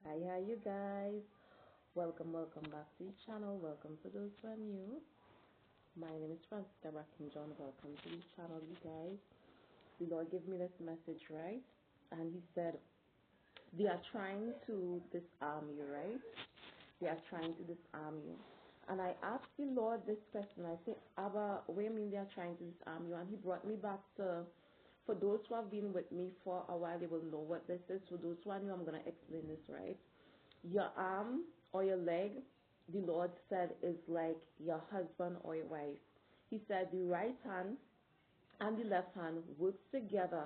Hi, you guys. Welcome back to the channel. Welcome to those who are new. My name is Fransica Brackin John. Welcome to the channel, you guys. The Lord gave me this message, right? And He said, they are trying to disarm you, right? They are trying to disarm you. And I asked the Lord this question. I said, Abba, what do you mean they are trying to disarm you? And He brought me back to, for those who have been with me for a while, they will know what this is. For those who are new, I'm going to explain this, right? Your arm or your leg, the Lord said, is like your husband or your wife. He said the right hand and the left hand works together.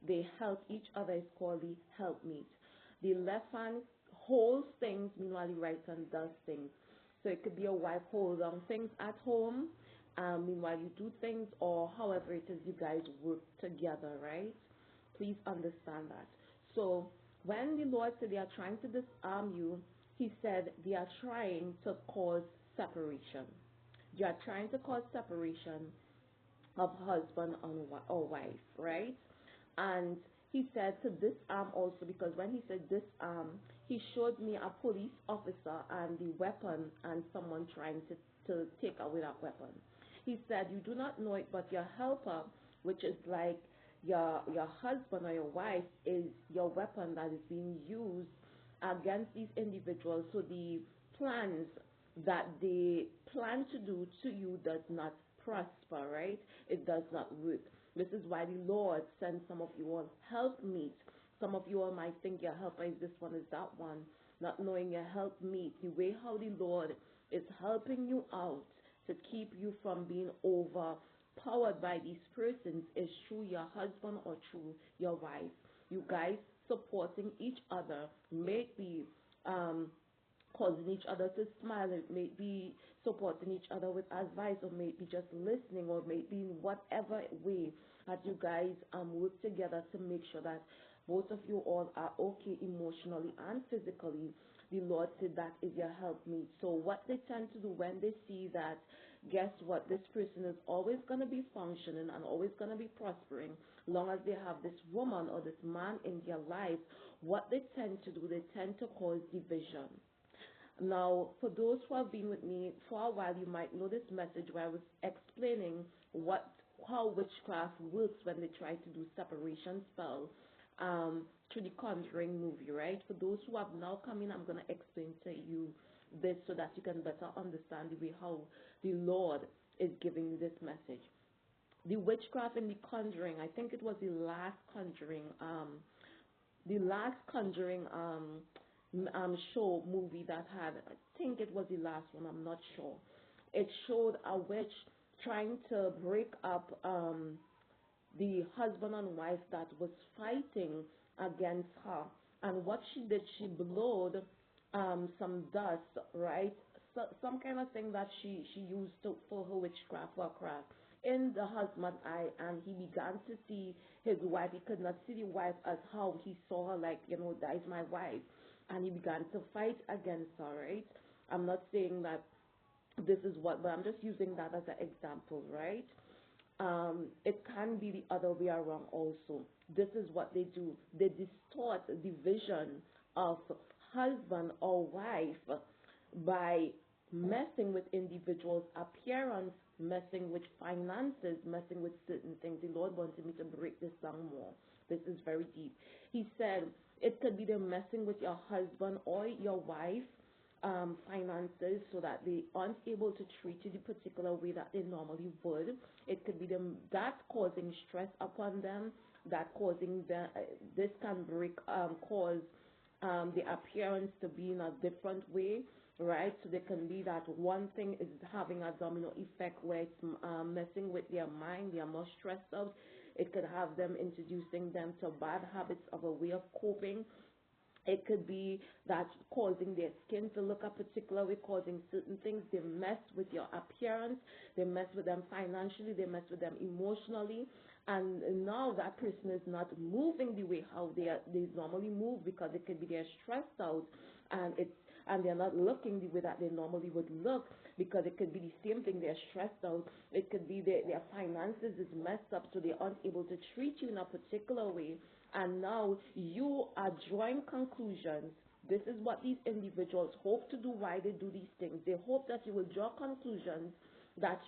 They help each other. It's called the helpmeet. The left hand holds things, meanwhile the right hand does things. So it could be a wife holds on things at home, meanwhile you do things, or however it is you guys work together, right? Please understand that. So when the Lord said they are trying to disarm you, He said they are trying to cause separation. They are trying to cause separation of husband or wife, right? And He said to disarm also, because when He said disarm, He showed me a police officer and the weapon and someone trying to take away that weapon. He said, you do not know it, but your helper, which is like your husband or your wife, is your weapon that is being used against these individuals. So the plans that they plan to do to you does not prosper, right? It does not work. This is why the Lord sends some of you all help meet. Some of you all might think your helper is this one, is that one, not knowing your help meet. The way how the Lord is helping you out to keep you from being overpowered by these persons is through your husband or through your wife. You guys supporting each other, maybe causing each other to smile, it may be supporting each other with advice, or maybe just listening, or maybe in whatever way that you guys work together to make sure that both of you all are okay emotionally and physically. The Lord said that is your helpmeet. So what they tend to do when they see that, guess what, this person is always going to be functioning and always going to be prospering, long as they have this woman or this man in their life, what they tend to do, they tend to cause division. Now, for those who have been with me for a while, you might know this message where I was explaining how witchcraft works when they try to do separation spells through the Conjuring movie, right? For those who have now come in, I'm going to explain to you this so that you can better understand the way how the Lord is giving you this message. The witchcraft in the Conjuring, I think it was the last Conjuring show movie that had, I think it was the last one, I'm not sure. It showed a witch trying to break up the husband and wife that was fighting against her. And what she did, she blowed some dust, right? So, some kind of thing that she used for her witchcraft, for craft, in the husband's eye, and he began to see his wife. He could not see the wife as how he saw her, like, that is my wife. And he began to fight against her, right? I'm not saying that this is what, but I'm just using that as an example, right? It can be the other way around also. This is what they do. They distort the vision of husband or wife by messing with individuals' appearance, messing with finances, messing with certain things. The Lord wanted me to break this down more. This is very deep. He said it could be them messing with your husband or your wife finances, so that they aren't able to treat you the particular way that they normally would. It could be them that causing stress upon them, that causing this can cause the appearance to be in a different way, right? So there can be that one thing is having a domino effect where it's messing with their mind, they are more stressed out. It could have them introducing them to bad habits of a way of coping. It could be that causing their skin to look a particular way, causing certain things. They mess with your appearance. They mess with them financially. They mess with them emotionally. And now that person is not moving the way how they normally move, because it could be they're stressed out, and they're not looking the way that they normally would look, because it could be the same thing, they're stressed out. It could be their finances is messed up, so they aren't able to treat you in a particular way. And now you are drawing conclusions This is what these individuals hope to do. Why they do these things? They hope that you will draw conclusions that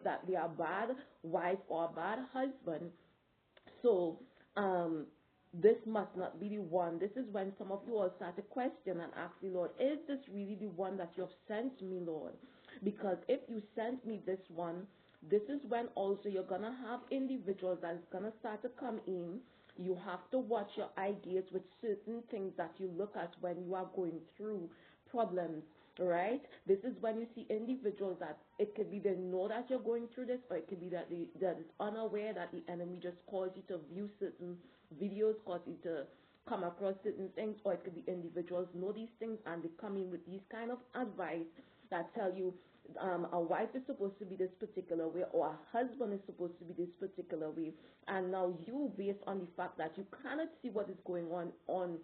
that they are bad wife or a bad husband. So, this must not be the one. This is when some of you all start to question and ask the Lord, is this really the one that you have sent me, Lord? Because if you sent me this one, this is when also you're going to have individuals that is going to start to come in. You have to watch your eye gaze with certain things that you look at when you are going through problems, right? This is when you see individuals that it could be they know that you're going through this, or it could be that that is unaware that the enemy just caused you to view certain videos, caused you to come across certain things, or it could be individuals know these things and they come in with these kind of advice that tell you a wife is supposed to be this particular way, or a husband is supposed to be this particular way, and now you, based on the fact that you cannot see what is going on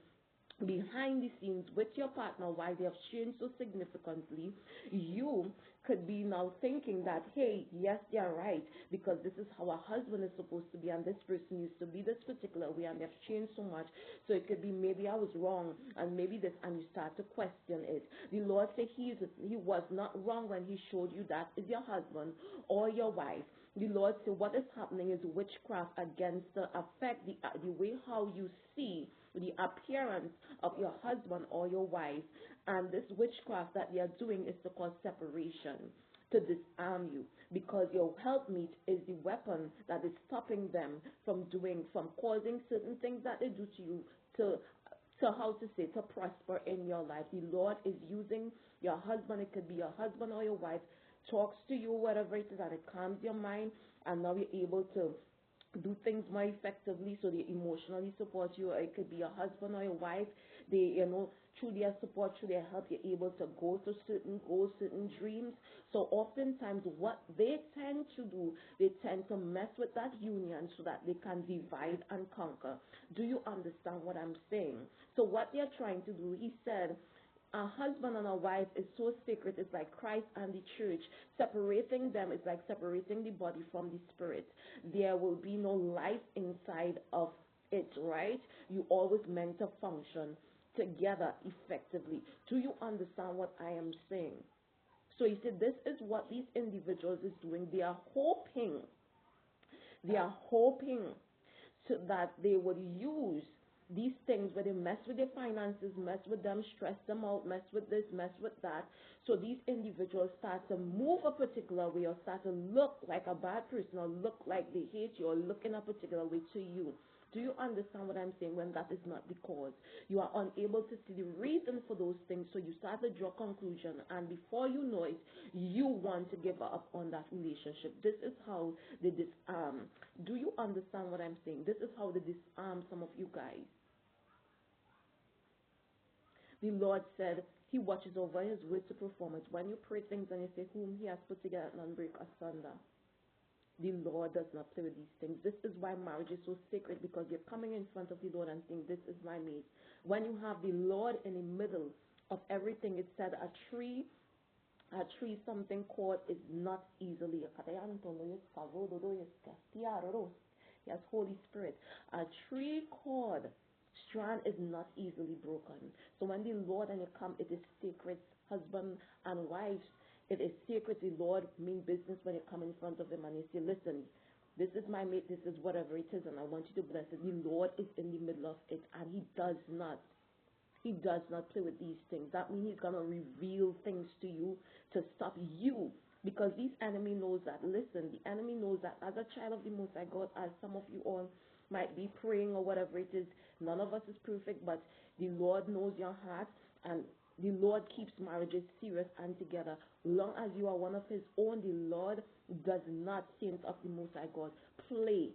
behind the scenes with your partner, why they have changed so significantly, you could be now thinking that, hey, yes, they're right, because this is how a husband is supposed to be, and this person used to be this particular way, and they've changed so much. So it could be, maybe I was wrong, and maybe this, and you start to question it. The Lord said he was not wrong when he showed you that is your husband or your wife. The Lord said what is happening is witchcraft against the affect, the way how you see the appearance of your husband or your wife. And this witchcraft that they are doing is to cause separation, to disarm you, because your helpmeet is the weapon that is stopping them from causing certain things that they do to you to prosper in your life. The Lord is using your husband, it could be your husband or your wife, talks to you, whatever it is, and it calms your mind, and now you're able to do things more effectively, so they emotionally support you. Or it could be your husband or your wife, they, through their support, through their help, you're able to go to certain goals, certain dreams. So oftentimes what they tend to do, they tend to mess with that union so that they can divide and conquer. Do you understand what I'm saying? So what they're trying to do, he said, a husband and a wife is so sacred. It's like Christ and the church. Separating them is like separating the body from the spirit. There will be no life inside of it, right? You always meant to function together effectively. Do you understand what I am saying? So he said this is what these individuals is doing. They are hoping so that they would use these things where they mess with their finances, mess with them, stress them out, mess with this, mess with that. So these individuals start to move a particular way, or start to look like a bad person, or look like they hate you, or look in a particular way to you. Do you understand what I'm saying? When that is not the cause, you are unable to see the reason for those things, so you start to draw conclusion, and before you know it, you want to give up on that relationship. This is how they disarm. Do you understand what I'm saying? This is how they disarm some of you guys. The Lord said he watches over his word to perform it. When you pray things and you say, whom he has put together, none break asunder. The Lord does not play with these things. This is why marriage is so sacred, because you're coming in front of the Lord and saying, this is my mate. When you have the Lord in the middle of everything, it said a tree something called is not easily. Yes, Holy Spirit. A tree cord strand is not easily broken. So when the Lord and you come, it is sacred. Husband and wives, it is sacred. The Lord mean business when you come in front of him and you say, listen, this is my mate, this is whatever it is, and I want you to bless it. The Lord is in the middle of it, and he does not play with these things. That means he's going to reveal things to you to stop you, because this enemy knows that. Listen, the enemy knows that as a child of the Most High God, as some of you all might be praying or whatever it is, none of us is perfect, but the Lord knows your heart, and the Lord keeps marriages serious and together. Long as you are one of his own, the Lord does not, saints of the Most High God, play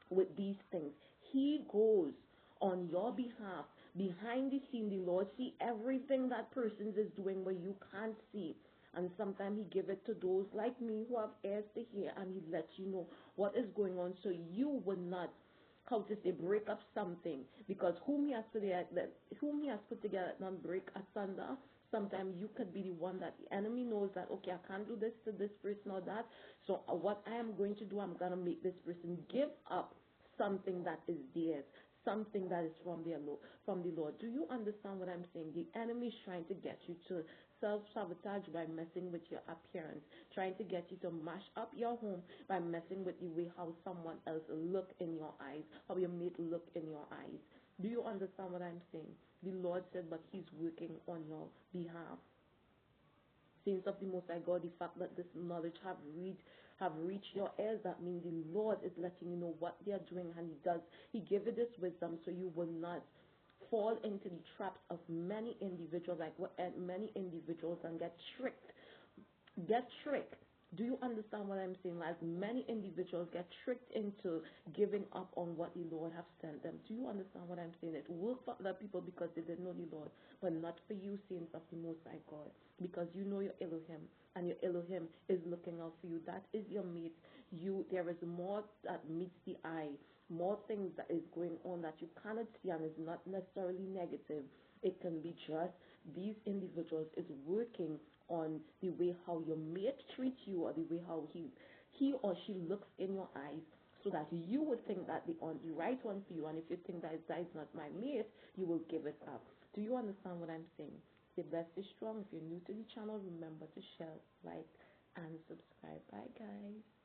with these things. He goes on your behalf. Behind the scene, the Lord see everything that person is doing where you can't see. And sometimes he give it to those like me who have ears to hear, and he lets you know what is going on, so you would not, how to say, break up something. Because whom he has put together, not break asunder. Sometimes you could be the one that the enemy knows that, okay, I can't do this to this person or that. So what I am going to do, I'm going to make this person give up something that is theirs, something that is from from the Lord. Do you understand what I'm saying? The enemy is trying to get you to self-sabotage by messing with your appearance, trying to get you to mash up your home by messing with the way how someone else look in your eyes, how your mate look in your eyes. Do you understand what I'm saying? The Lord said, but He's working on your behalf. Saints of the Most High God, the fact that this knowledge have reached your ears, that means the Lord is letting you know what they are doing, and He gave you this wisdom so you will not fall into the traps of many individuals, many individuals, and get tricked. Do you understand what I'm saying? Like, many individuals get tricked into giving up on what the Lord has sent them. Do you understand what I'm saying? It worked for other people because they didn't know the Lord, but not for you, saints of the Most High God, because you know your Elohim, and your Elohim is looking out for you. That is your mate. There is more that meets the eye, more things that is going on that you cannot see, and is not necessarily negative. It can be just these individuals is working on the way how your mate treats you, or the way how he or she looks in your eyes, so that you would think that the right one for you, and if you think that is not my mate, you will give it up. Do you understand what I'm saying? Stay blessed, stay strong. If you're new to the channel, remember to share, like, and subscribe. Bye, guys.